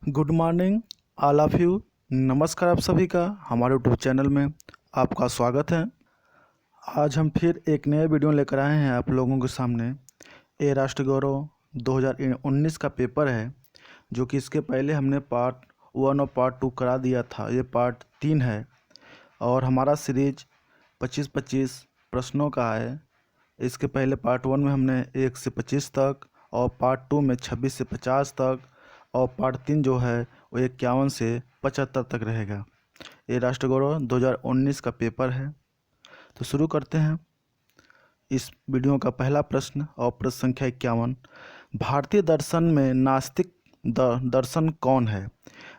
Good morning all of you. नमस्कार आप सभी का हमारे यूट्यूब चैनल में आपका स्वागत है। आज हम फिर एक नए वीडियो लेकर आए हैं आप लोगों के सामने। ये राष्ट्र गौरव 2019 का पेपर है, जो कि इसके पहले हमने पार्ट 1 और पार्ट 2 करा दिया था। ये पार्ट 3 है और हमारा सीरीज 25-25 प्रश्नों का है। इसके पहले पार्ट 1 में हमने 1 से 25 तक और पार्ट 2 में 26 से 50 तक और पार्ट 3 जो है वो 51 से 75 तक रहेगा। ये राष्ट्र गौरव 2019 का पेपर है। तो शुरू करते हैं इस वीडियो का पहला प्रश्न और प्रश्न संख्या 51। भारतीय दर्शन में नास्तिक दर्शन कौन है?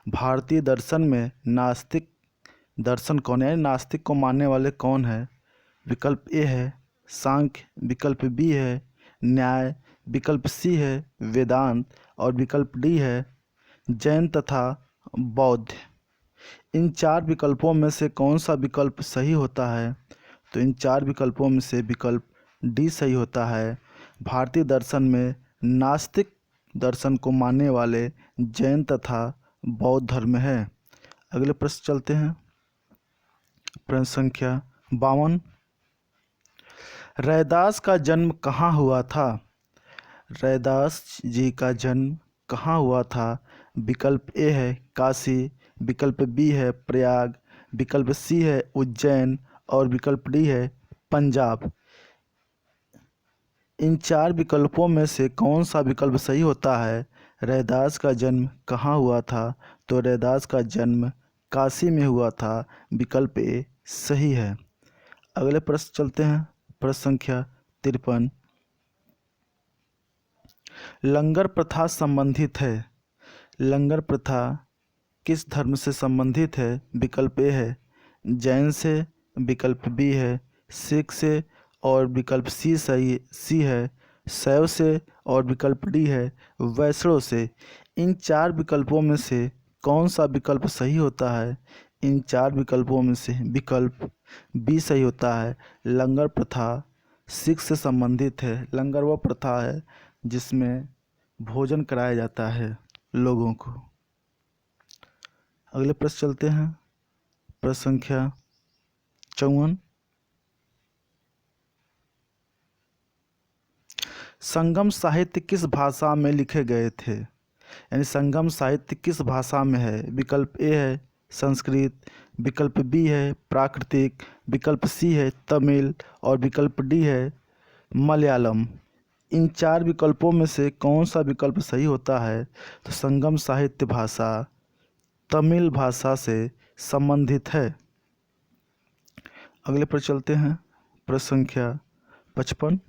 भारतीय दर्शन में नास्तिक दर्शन कौन है, यानी नास्तिक को मानने वाले कौन है? विकल्प ए है सांख्य, विकल्प बी है न्याय, विकल्प सी है वेदांत और विकल्प डी है जैन तथा बौद्ध। इन चार विकल्पों में से कौन सा विकल्प सही होता है? तो इन चार विकल्पों में से विकल्प डी सही होता है। भारतीय दर्शन में नास्तिक दर्शन को मानने वाले जैन तथा बौद्ध धर्म है। अगले प्रश्न चलते हैं। प्रश्न संख्या 52। रैदास का जन्म कहाँ हुआ था? रैदास जी का जन्म कहाँ हुआ था? विकल्प ए है काशी, विकल्प बी है प्रयाग, विकल्प सी है उज्जैन और विकल्प डी है पंजाब। इन चार विकल्पों में से कौन सा विकल्प सही होता है? रैदास का जन्म कहाँ हुआ था? तो रैदास का जन्म काशी में हुआ था। विकल्प ए सही है। अगले प्रश्न चलते हैं। प्रश्न संख्या 53। लंगर प्रथा संबंधित है। लंगर प्रथा किस धर्म से संबंधित है? विकल्प ए है जैन से, विकल्प बी है सिख से और विकल्प सी है शैव से और विकल्प डी है वैष्णव से। इन चार विकल्पों में से कौन सा विकल्प सही होता है? इन चार विकल्पों में से विकल्प बी सही होता है। लंगर प्रथा सिख से संबंधित है। लंगर वह प्रथा है जिसमें भोजन कराया जाता है लोगों को। अगले प्रश्न चलते हैं। प्रश्न संख्या 54। संगम साहित्य किस भाषा में लिखे गए थे? यानी संगम साहित्य किस भाषा में है? विकल्प ए है संस्कृत, विकल्प बी है प्राकृतिक, विकल्प सी है तमिल और विकल्प डी है मलयालम। इन चार विकल्पों में से कौन सा विकल्प सही होता है? तो संगम साहित्य भाषा तमिल भाषा से संबंधित है। अगले पर चलते हैं। प्रश्न संख्या 55।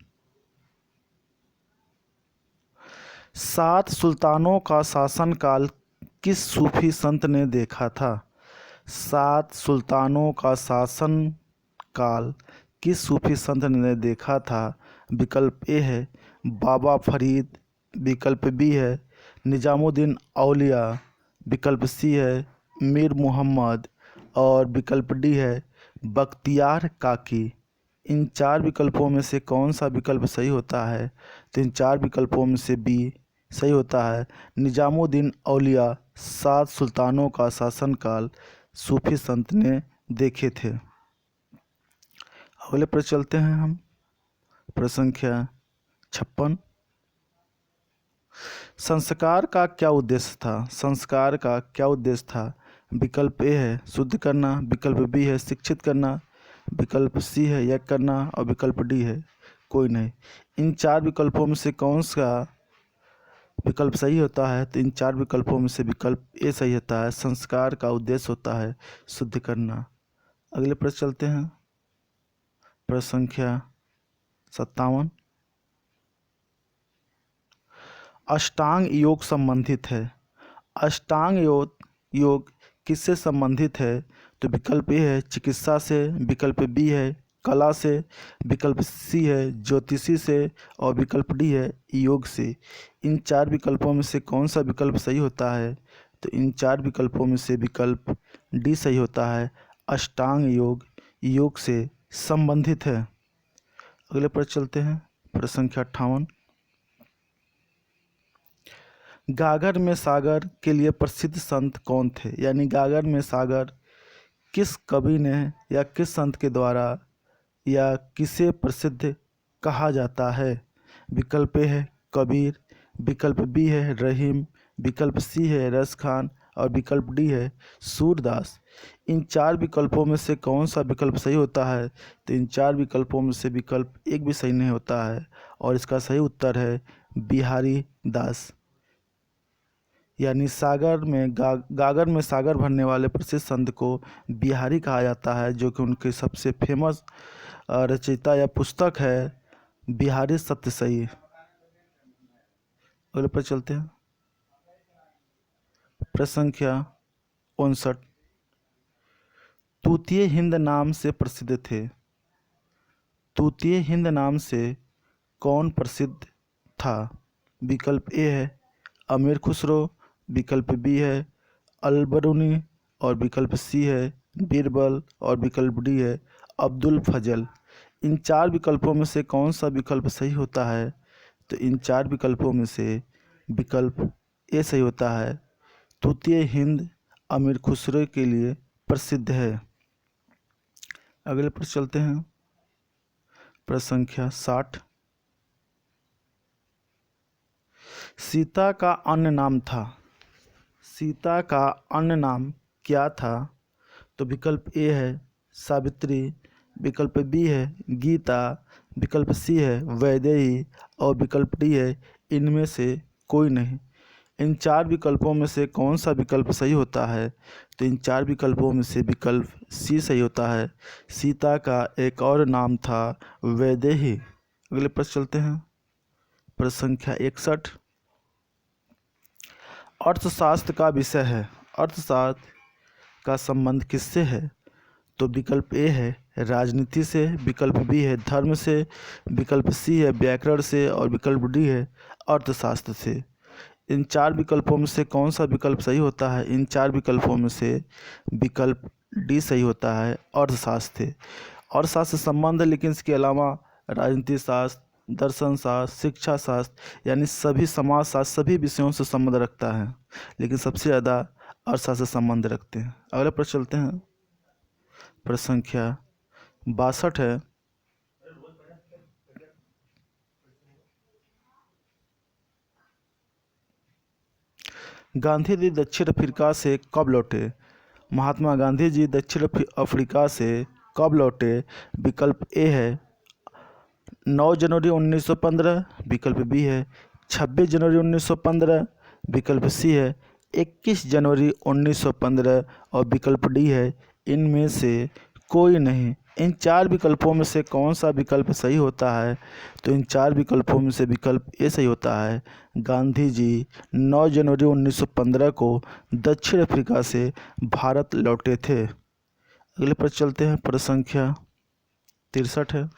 7 सुल्तानों का शासनकाल किस सूफी संत ने देखा था? 7 सुल्तानों का शासनकाल किस सूफी संत ने देखा था? विकल्प ए है बाबा फरीद, विकल्प बी है निजामुद्दीन औलिया, विकल्प सी है मीर मोहम्मद और विकल्प डी है बख्तियार काकी। इन चार विकल्पों में से कौन सा विकल्प सही होता है? तो इन चार विकल्पों में से बी सही होता है। निजामुद्दीन औलिया 7 सुल्तानों का शासनकाल सूफी संत ने देखे थे। अगले पर चलते हैं हम। प्रश्न संख्या 56। संस्कार का क्या उद्देश्य था? संस्कार का क्या उद्देश्य था? विकल्प ए है शुद्ध करना, विकल्प बी है शिक्षित करना, विकल्प सी है यज्ञ करना और विकल्प डी है कोई नहीं। इन चार विकल्पों में से कौन सा विकल्प सही होता है? तो इन चार विकल्पों में से विकल्प ए सही होता है। संस्कार का उद्देश्य होता है शुद्ध करना। अगले प्रश्न चलते हैं। प्रश्न संख्या 57। अष्टांग योग संबंधित है। अष्टांग योग किससे संबंधित है? तो विकल्प ए है चिकित्सा से, विकल्प बी है कला से, विकल्प सी है ज्योतिषी से और विकल्प डी है योग से। इन चार विकल्पों में से कौन सा विकल्प सही होता है? तो इन चार विकल्पों में से विकल्प डी सही होता है। अष्टांग योग से संबंधित है। अगले पर चलते हैं। प्रश्न संख्या 58। गागर में सागर के लिए प्रसिद्ध संत कौन थे? यानी गागर में सागर किस कवि ने या किस संत के द्वारा या किसे प्रसिद्ध कहा जाता है? विकल्प ए है कबीर, विकल्प बी है रहीम, विकल्प सी है रस खान और विकल्प डी है सूरदास। इन चार विकल्पों में से कौन सा विकल्प सही होता है? तो इन चार विकल्पों में से विकल्प एक भी सही नहीं होता है और इसका सही उत्तर है बिहारी दास। यानी गागर में सागर भरने वाले प्रसिद्ध संत को बिहारी कहा जाता है, जो कि उनके सबसे फेमस रचयिता या पुस्तक है बिहारी सत्यसई। अगले पर चलते हैं। प्रश्न संख्या 59। तूतीय हिंद नाम से प्रसिद्ध थे। तूतीय हिंद नाम से कौन प्रसिद्ध था? विकल्प ए है अमीर खुसरो, विकल्प बी है अलबरूनी और विकल्प सी है बीरबल और विकल्प डी है अब्दुल फजल। इन चार विकल्पों में से कौन सा विकल्प सही होता है? तो इन चार विकल्पों में से विकल्प ए सही होता है। तूतीय हिंद अमीर खुसरो के लिए प्रसिद्ध है। अगले पर चलते हैं। प्रश्न संख्या 60। सीता का अन्य नाम था। सीता का अन्य नाम क्या था? तो विकल्प ए है सावित्री, विकल्प बी है गीता, विकल्प सी है वैदेही और विकल्प डी है इनमें से कोई नहीं। इन चार विकल्पों में से कौन सा विकल्प सही होता है? तो इन चार विकल्पों में से विकल्प सी सही होता है। सीता का एक और नाम था वैदेही। अगले प्रश्न चलते हैं। प्रश्न संख्या 61। अर्थशास्त्र का विषय है। अर्थशास्त्र का संबंध किससे है? तो विकल्प ए है राजनीति से, विकल्प बी है धर्म से, विकल्प सी है व्याकरण से और विकल्प डी है अर्थशास्त्र से। इन चार विकल्पों में से कौन सा विकल्प सही होता है? इन चार विकल्पों में से विकल्प डी सही होता है अर्थशास्त्र से। अर्थशास्त्र से संबंध है, लेकिन इसके अलावा राजनीति शास्त्र, दर्शन शास्त्र, शिक्षा शास्त्र यानी सभी समाज शास्त्र सभी विषयों से संबंध रखता है, लेकिन सबसे ज़्यादा अर्थशास्त्र से संबंध रखते हैं। अगले प्रश्न चलते हैं। प्रश्न संख्या 62 है। गांधी जी दक्षिण अफ्रीका से कब लौटे? महात्मा गांधी जी दक्षिण अफ्रीका से कब लौटे? विकल्प ए है 9 जनवरी 1915, विकल्प बी है 26 जनवरी 1915, विकल्प सी है 21 जनवरी 1915 और विकल्प डी है इनमें से कोई नहीं। इन चार विकल्पों में से कौन सा विकल्प सही होता है? तो इन चार विकल्पों में से विकल्प ए सही होता है। गांधी जी 9 जनवरी 1915 को दक्षिण अफ्रीका से भारत लौटे थे। अगले पर चलते हैं। प्रश्न संख्या 63 है।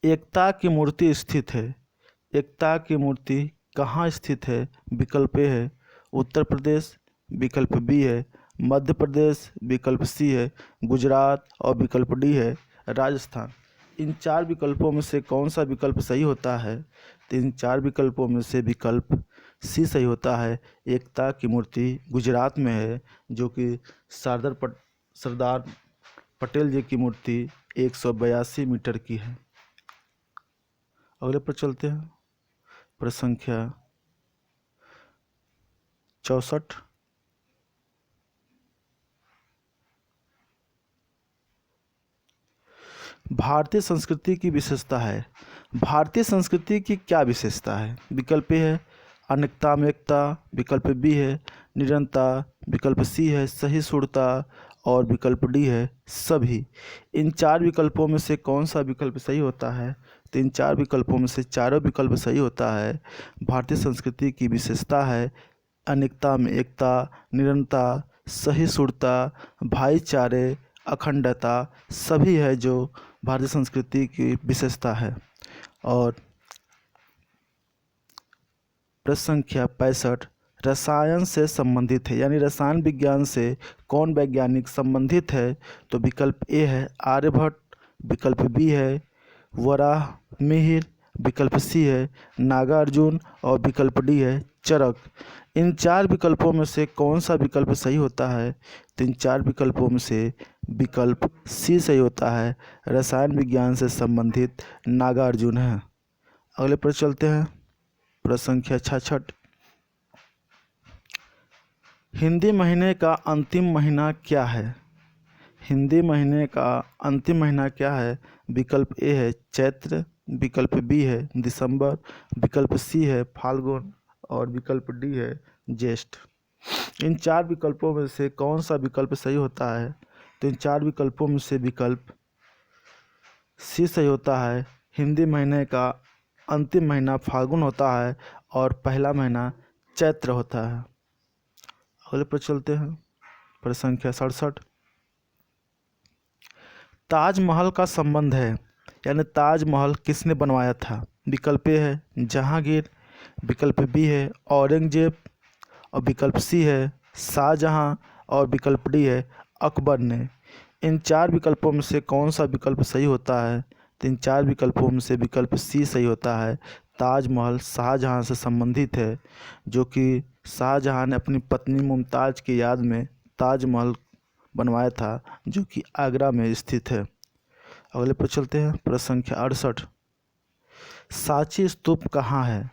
एकता की मूर्ति स्थित है। एकता की मूर्ति कहाँ स्थित है? विकल्प ए है उत्तर प्रदेश, विकल्प बी है मध्य प्रदेश, विकल्प सी है गुजरात और विकल्प डी है राजस्थान। इन चार विकल्पों में से कौन सा विकल्प सही होता है? तो इन चार विकल्पों में से विकल्प सी सही होता है। एकता की मूर्ति गुजरात में है, जो कि सरदार पटेल जी की मूर्ति 182 मीटर की है। अगले पर चलते हैं। प्रश्न संख्या 64। भारतीय संस्कृति की विशेषता है। भारतीय संस्कृति की क्या विशेषता है? विकल्प ए है अनेकता में एकता, विकल्प बी है निरंतर, विकल्प सी है सहिष्णुता और विकल्प डी है सभी। इन चार विकल्पों में से कौन सा विकल्प सही होता है? तो इन चार विकल्पों में से चारों विकल्प सही होता है। भारतीय संस्कृति की विशेषता है अनेकता में एकता, निरंतर, सहिष्णुता, भाईचारे, अखंडता सभी है जो भारतीय संस्कृति की विशेषता है। और प्रश्न संख्या 65 रसायन से संबंधित है, यानी रसायन विज्ञान से कौन वैज्ञानिक संबंधित है? तो विकल्प ए है आर्यभट्ट, विकल्प बी है वराहमिहिर, विकल्प सी है नागार्जुन और विकल्प डी है चरक। इन चार विकल्पों में से कौन सा विकल्प सही होता है? तो इन चार विकल्पों में से विकल्प सी सही होता है, रसायन विज्ञान से संबंधित नागार्जुन है। अगले प्रश्न चलते हैं, प्रश्न संख्या 66। हिंदी महीने का अंतिम महीना क्या है? हिंदी महीने का अंतिम महीना क्या है? विकल्प ए है चैत्र, विकल्प बी है दिसंबर, विकल्प सी है फाल्गुन और विकल्प डी है ज्येष्ठ। इन चार विकल्पों में से कौन सा विकल्प सही होता है? तो इन चार विकल्पों में से विकल्प सी सही होता है, हिंदी महीने का अंतिम महीना फाल्गुन होता है और पहला महीना चैत्र होता है। अगले पर चलते हैं, प्रश्न संख्या 67। ताजमहल का संबंध है, यानी ताजमहल किसने बनवाया था? विकल्प ए है जहांगीर, विकल्प बी है औरंगजेब और विकल्प सी है शाहजहां और विकल्प डी है अकबर ने। इन चार विकल्पों में से कौन सा विकल्प सही होता है? तो इन चार विकल्पों में से विकल्प सी सही होता है, ताजमहल शाहजहां से संबंधित है, जो कि शाहजहां ने अपनी पत्नी मुमताज़ की याद में ताजमहल बनवाया था, जो कि आगरा में स्थित है। अगले पर चलते हैं, प्रश्न संख्या 68। सांची स्तूप कहाँ है?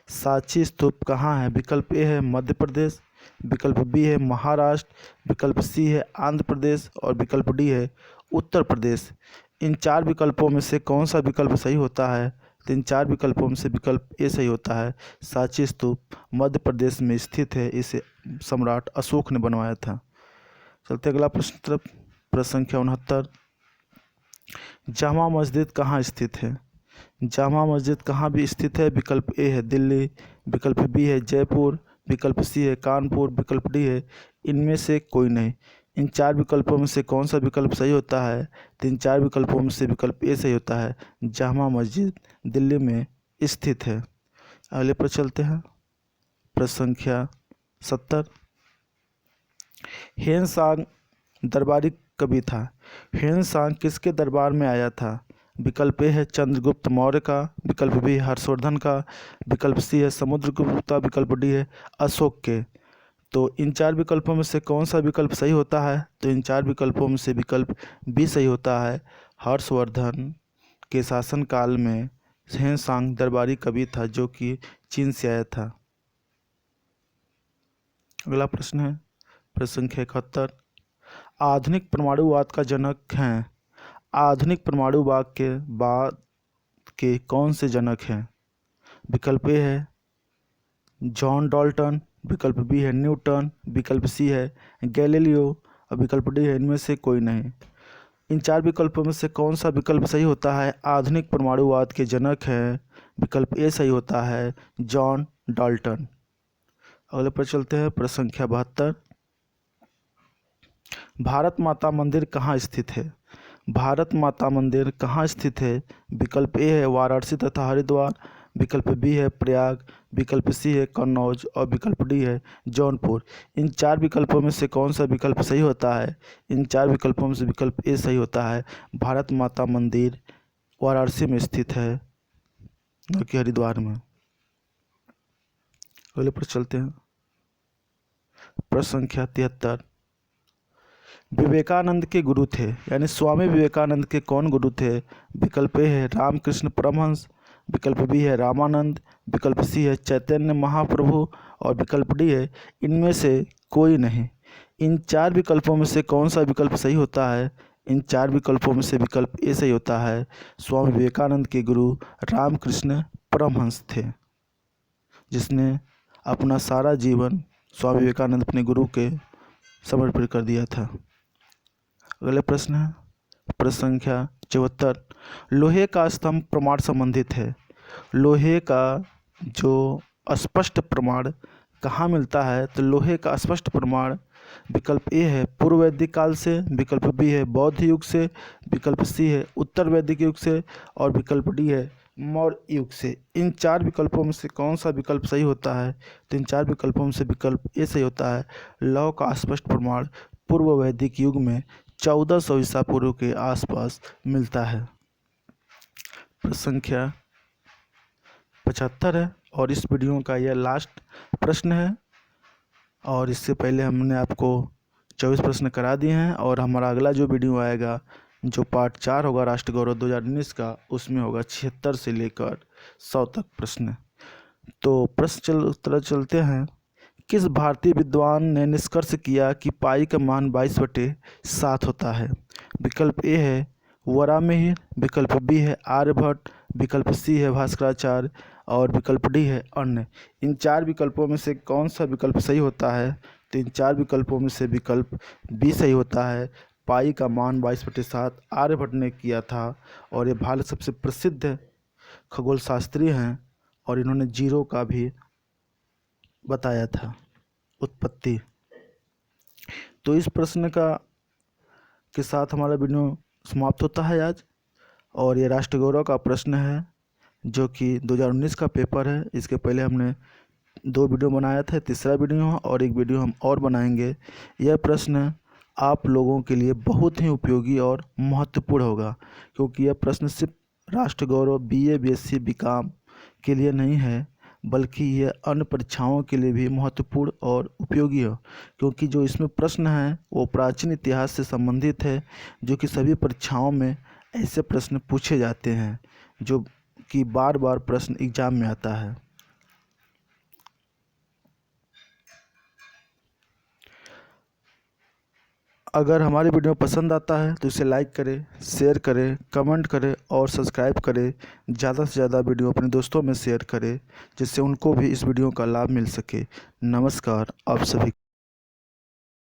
सांची स्तूप कहाँ है? विकल्प ए है मध्य प्रदेश, विकल्प बी है महाराष्ट्र, विकल्प सी है आंध्र प्रदेश और विकल्प डी है उत्तर प्रदेश। इन चार विकल्पों में से कौन सा विकल्प सही होता है? तो इन चार विकल्पों में से विकल्प ए सही होता है, सांची स्तूप मध्य प्रदेश में स्थित है, इसे सम्राट अशोक ने बनवाया था। चलते अगला प्रश्न तरफ, प्रश्न संख्या 69। जामा मस्जिद कहाँ स्थित है? जामा मस्जिद कहाँ भी स्थित है? विकल्प ए है दिल्ली, विकल्प बी है जयपुर, विकल्प सी है कानपुर, विकल्प डी है इनमें से कोई नहीं। इन चार विकल्पों में से कौन सा विकल्प सही होता है? तो इन चार विकल्पों में से विकल्प ए सही होता है, जामा मस्जिद दिल्ली में स्थित है। अगले पर चलते हैं, प्रश्न संख्या 70। ह्वेन-सांग दरबारी कवि था। ह्वेन-सांग किसके दरबार में आया था? विकल्प ए है चंद्रगुप्त मौर्य का, विकल्प बी है हर्षवर्धन का, विकल्प सी है समुद्रगुप्त का, विकल्प डी है अशोक के। तो इन चार विकल्पों में से कौन सा विकल्प सही होता है? तो इन चार विकल्पों में से विकल्प बी सही होता है, हर्षवर्धन के शासनकाल में ह्वेन-सांग दरबारी कवि था, जो कि चीन से आया था। अगला प्रश्न है, प्रश्न संख्या 71। आधुनिक परमाणुवाद का जनक हैं? आधुनिक परमाणुवाद के कौन से जनक हैं? विकल्प ए है जॉन डाल्टन, विकल्प बी है न्यूटन, विकल्प सी है गैलीलियो और विकल्प डी है इनमें से कोई नहीं। इन चार विकल्पों में से कौन सा विकल्प सही होता है? आधुनिक परमाणुवाद के जनक हैं, विकल्प ए सही होता है जॉन डाल्टन। अगले पर चलते हैं, प्रश्न संख्या 72। भारत माता मंदिर कहाँ स्थित है? भारत माता मंदिर कहाँ स्थित है? विकल्प ए है वाराणसी तथा हरिद्वार, विकल्प बी है प्रयाग, विकल्प सी है कन्नौज और विकल्प डी है जौनपुर। इन चार विकल्पों में से कौन सा विकल्प सही होता है? इन चार विकल्पों में से विकल्प ए सही होता है, भारत माता मंदिर वाराणसी में स्थित है, न कि हरिद्वार में। अगले पर चलते हैं, प्रश्न संख्या 73। विवेकानंद के गुरु थे, यानी स्वामी विवेकानंद के कौन गुरु थे? विकल्प ए है रामकृष्ण परमहंस, विकल्प बी है रामानंद, विकल्प सी है चैतन्य महाप्रभु और विकल्प डी है इनमें से कोई नहीं। इन चार विकल्पों में से कौन सा विकल्प सही होता है? इन चार विकल्पों में से विकल्प ए सही होता है, स्वामी विवेकानंद के गुरु रामकृष्ण परमहंस थे, जिसने अपना सारा जीवन स्वामी विवेकानंद अपने गुरु के समर्पित कर दिया था। अगले प्रश्न है, प्रश्न संख्या 74। लोहे का स्तंभ प्रमाण संबंधित है। लोहे का जो अस्पष्ट प्रमाण कहाँ मिलता है? तो लोहे का स्पष्ट प्रमाण विकल्प ए है पूर्व वैदिक काल से, विकल्प बी है बौद्ध युग से, विकल्प सी है उत्तर वैदिक युग से और विकल्प डी है मौर्य युग से। इन चार विकल्पों में से कौन सा विकल्प सही होता है? तो इन चार विकल्पों में से विकल्प ए सही होता है, लौह का स्पष्ट प्रमाण पूर्व वैदिक युग में 1400 ईसा पूर्व के आसपास मिलता है। प्रश्न संख्या 75 है और इस वीडियो का यह लास्ट प्रश्न है। और इससे पहले हमने आपको 24 प्रश्न करा दिए हैं और हमारा अगला जो वीडियो आएगा, जो पार्ट 4 होगा राष्ट्र गौरव 2019 का, उसमें होगा 76 से लेकर 100 तक प्रश्न। तो प्रश्न चलते हैं। किस भारतीय विद्वान ने निष्कर्ष किया कि पाई का मान 22/7 होता है? विकल्प ए है वराहमिहिर, विकल्प बी है आर्यभट्ट, विकल्प सी है भास्कराचार्य और विकल्प डी है अन्य। इन 4 विकल्पों में से कौन सा विकल्प सही होता है? तो इन 4 विकल्पों में से विकल्प बी सही होता है। पाई का मान 22/7 आर्यभट्ट ने किया था और ये भारत सबसे प्रसिद्ध खगोल शास्त्री हैं और इन्होंने जीरो का भी बताया था उत्पत्ति। तो इस प्रश्न के साथ हमारा वीडियो समाप्त होता है आज। और ये राष्ट्र गौरव का प्रश्न है जो कि 2019 का पेपर है। इसके पहले हमने 2 वीडियो बनाया था, तीसरा वीडियो और एक वीडियो हम और बनाएंगे। यह प्रश्न आप लोगों के लिए बहुत ही उपयोगी और महत्वपूर्ण होगा, क्योंकि यह प्रश्न सिर्फ राष्ट्र गौरव BA BSc BCom के लिए नहीं है, बल्कि यह अन्य परीक्षाओं के लिए भी महत्वपूर्ण और उपयोगी है, क्योंकि जो इसमें प्रश्न है वो प्राचीन इतिहास से संबंधित है, जो कि सभी परीक्षाओं में ऐसे प्रश्न पूछे जाते हैं जो कि बार बार प्रश्न एग्जाम में आता है। अगर हमारी वीडियो पसंद आता है तो इसे लाइक करें, शेयर करें, कमेंट करें और सब्सक्राइब करें। ज़्यादा से ज़्यादा वीडियो अपने दोस्तों में शेयर करें, जिससे उनको भी इस वीडियो का लाभ मिल सके। नमस्कार आप सभी।